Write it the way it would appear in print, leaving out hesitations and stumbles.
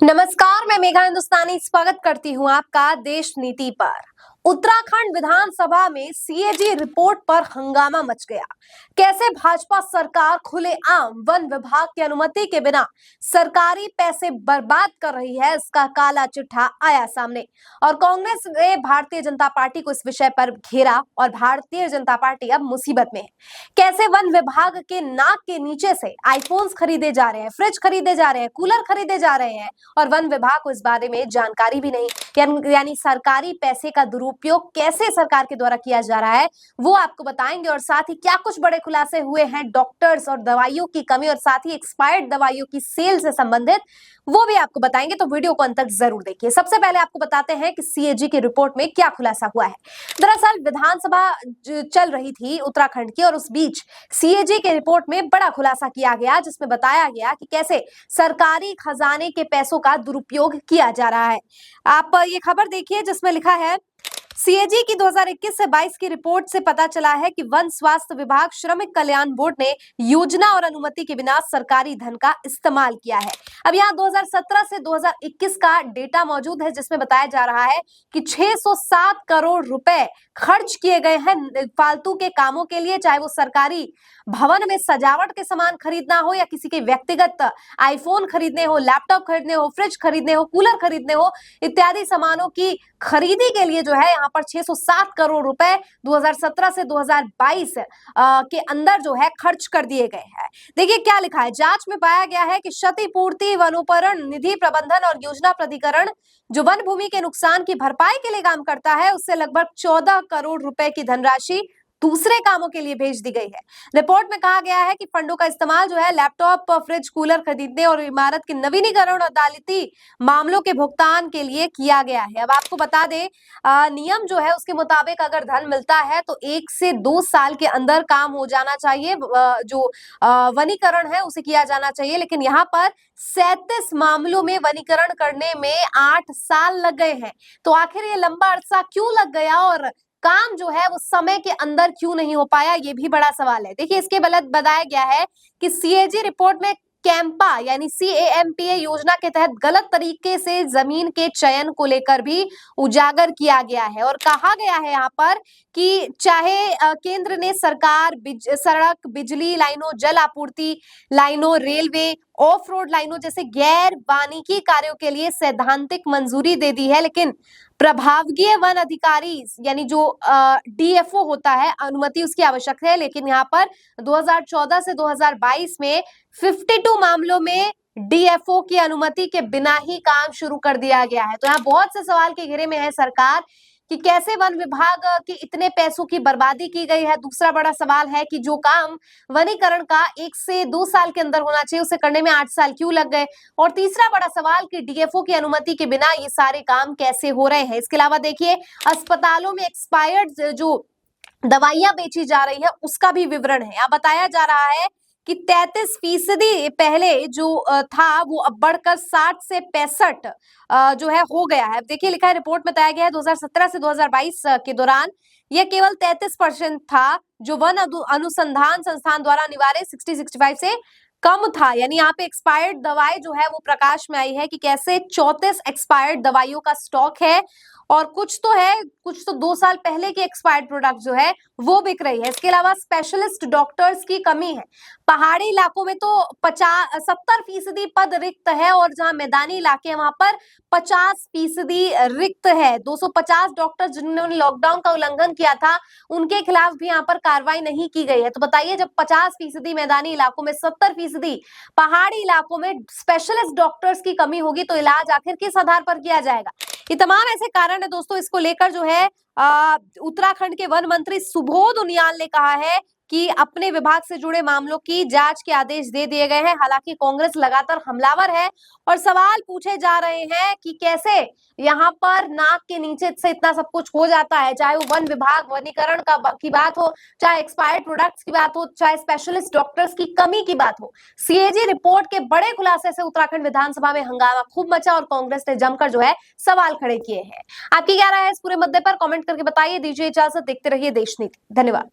नमस्कार, मैं मेघा हिंदुस्तानी स्वागत करती हूं आपका देश नीति पर। उत्तराखंड विधानसभा में सीएजी रिपोर्ट पर हंगामा मच गया। कैसे भाजपा सरकार खुलेआम वन विभाग की अनुमति के बिना सरकारी पैसे बर्बाद कर रही है, इसका काला चिट्ठा आया सामने और कांग्रेस ने भारतीय जनता पार्टी को इस विषय पर घेरा और भारतीय जनता पार्टी अब मुसीबत में है। कैसे वन विभाग के नाक के नीचे से आईफोन्स खरीदे जा रहे हैं, फ्रिज खरीदे जा रहे हैं, कूलर खरीदे जा रहे हैं और वन विभाग को इस बारे में जानकारी भी नहीं, यानी सरकारी पैसे का दुरुपयोग कैसे सरकार के द्वारा किया जा रहा है वो आपको बताएंगे। और साथ ही क्या कुछ बड़े खुलासे हुए हैं डॉक्टर्स और दवाइयों की कमी और साथ ही एक्सपायर्ड दवाइयों की सेल से संबंधित, वो भी आपको बताएंगे, तो वीडियो को अंत तक जरूर देखिए। सबसे पहले आपको बताते हैं कि सीएजी की रिपोर्ट में क्या खुलासा हुआ है। दरअसल विधानसभा चल रही थी उत्तराखंड की और उस बीच सीएजी के रिपोर्ट में बड़ा खुलासा किया गया, जिसमें बताया गया कि कैसे सरकारी खजाने के पैसों का दुरुपयोग किया जा रहा है। आप ये खबर देखिए जिसमें लिखा है, सीएजी की 2021 से 22 की रिपोर्ट से पता चला है कि वन स्वास्थ्य विभाग श्रमिक कल्याण बोर्ड ने योजना और अनुमति के बिना सरकारी धन का इस्तेमाल किया है। अब यहाँ 2017 से 2021 का डेटा मौजूद है जिसमें बताया जा रहा है कि 607 करोड़ रुपए खर्च किए गए हैं फालतू के कामों के लिए, चाहे वो सरकारी भवन में सजावट के सामान खरीदना हो या किसी के व्यक्तिगत आईफोन खरीदने हो, लैपटॉप खरीदने हो, फ्रिज खरीदने हो, कूलर खरीदने हो, इत्यादि सामानों की खरीदी के लिए जो है यहाँ पर 607 करोड़ रुपए 2017 से 2022 के अंदर जो है खर्च कर दिए गए हैं। देखिए क्या लिखा है, जांच में पाया गया है कि क्षतिपूर्ति, वनोपरण निधि प्रबंधन और योजना प्राधिकरण जो वन भूमि के नुकसान की भरपाई के लिए काम करता है, उससे लगभग 14 करोड़ रुपए की धनराशि दूसरे कामों के लिए भेज दी गई है। रिपोर्ट में कहा गया है कि फंडों का इस्तेमाल जो है लैपटॉप, फ्रिज, कूलर खरीदने और इमारत के नवीनीकरण और अदालती मामलों के भुगतान के लिए किया गया है। अब आपको बता दें, नियम जो है उसके मुताबिक अगर धन मिलता है तो 1 से 2 साल के अंदर काम हो जाना चाहिए, जो वनीकरण है उसे किया जाना चाहिए, लेकिन यहाँ पर 37 मामलों में वनीकरण करने में 8 साल लग गए हैं। तो आखिर ये लंबा अरसा क्यों लग गया और काम जो है वो समय के अंदर क्यों नहीं हो पाया, ये भी बड़ा सवाल है। देखिए इसके बताया गया है कि सीएजी रिपोर्ट में कैंपा यानी CAMPA योजना के तहत गलत तरीके से जमीन के चयन को लेकर भी उजागर किया गया है और कहा गया है यहाँ पर कि चाहे केंद्र ने सरकार सड़क, बिजली लाइनों, जल आपूर्ति लाइनों, रेलवे, ऑफ रोड लाइनों जैसे गैर वानिकी कार्यों के लिए सैद्धांतिक मंजूरी दे दी है, लेकिन प्रभागीय वन अधिकारी यानी जो DFO होता है, अनुमति उसकी आवश्यक है। लेकिन यहाँ पर 2014 से 2022 में 52 मामलों में DFO की अनुमति के बिना ही काम शुरू कर दिया गया है। तो यहाँ बहुत से सवाल के घेरे में है सरकार कि कैसे वन विभाग की इतने पैसों की बर्बादी की गई है। दूसरा बड़ा सवाल है कि जो काम वनीकरण का 1 से 2 साल के अंदर होना चाहिए उसे करने में 8 साल क्यों लग गए। और तीसरा बड़ा सवाल कि DFO की अनुमति के बिना ये सारे काम कैसे हो रहे हैं। इसके अलावा देखिए अस्पतालों में एक्सपायर्ड जो दवाइयां बेची जा रही है उसका भी विवरण है। यहाँ बताया जा रहा है कि 33% पहले जो था वो अब बढ़कर 60 से 65 जो है हो गया है। देखिए लिखा है, रिपोर्ट में बताया गया है 2017 से 2022 के दौरान यह केवल 33% था जो वन अनुसंधान संस्थान द्वारा अनिवार्य 60-65 से कम था। यानी यहाँ पे एक्सपायर्ड दवाई जो है वो प्रकाश में आई है कि कैसे 34 एक्सपायर्ड दवाइयों का स्टॉक है और कुछ तो 2 साल पहले के एक्सपायर्ड प्रोडक्ट जो है वो बिक रही है। इसके अलावा स्पेशलिस्ट डॉक्टर्स की कमी है। पहाड़ी इलाकों में तो 70% पद रिक्त है और जहां मैदानी इलाके हैं वहां पर 50% रिक्त है। 250 डॉक्टर जिन्होंने लॉकडाउन का उल्लंघन किया था उनके खिलाफ भी यहाँ पर कार्रवाई नहीं की गई है। तो बताइए, जब 50% मैदानी इलाकों में, 70% पहाड़ी इलाकों में स्पेशलिस्ट डॉक्टर्स की कमी होगी तो इलाज आखिर किस आधार पर किया जाएगा। ये तमाम ऐसे कारण है दोस्तों। इसको लेकर जो है उत्तराखंड के वन मंत्री सुबोध उनियाल ने कहा है कि अपने विभाग से जुड़े मामलों की जांच के आदेश दे दिए गए हैं। हालांकि कांग्रेस लगातार हमलावर है और सवाल पूछे जा रहे हैं कि कैसे यहाँ पर नाक के नीचे से इतना सब कुछ हो जाता है, चाहे वो वन विभाग, वनीकरण की बात हो, चाहे एक्सपायर्ड प्रोडक्ट्स की बात हो, चाहे स्पेशलिस्ट डॉक्टर्स की कमी की बात हो। सीएजी रिपोर्ट के बड़े खुलासे से उत्तराखंड विधानसभा में हंगामा खूब मचा और कांग्रेस ने जमकर जो है सवाल खड़े किए हैं। आपकी क्या राय है इस पूरे मुद्दे पर? कमेंट करके बताइए। दीजिए इजाजत, देखते रहिए देश नीति। धन्यवाद।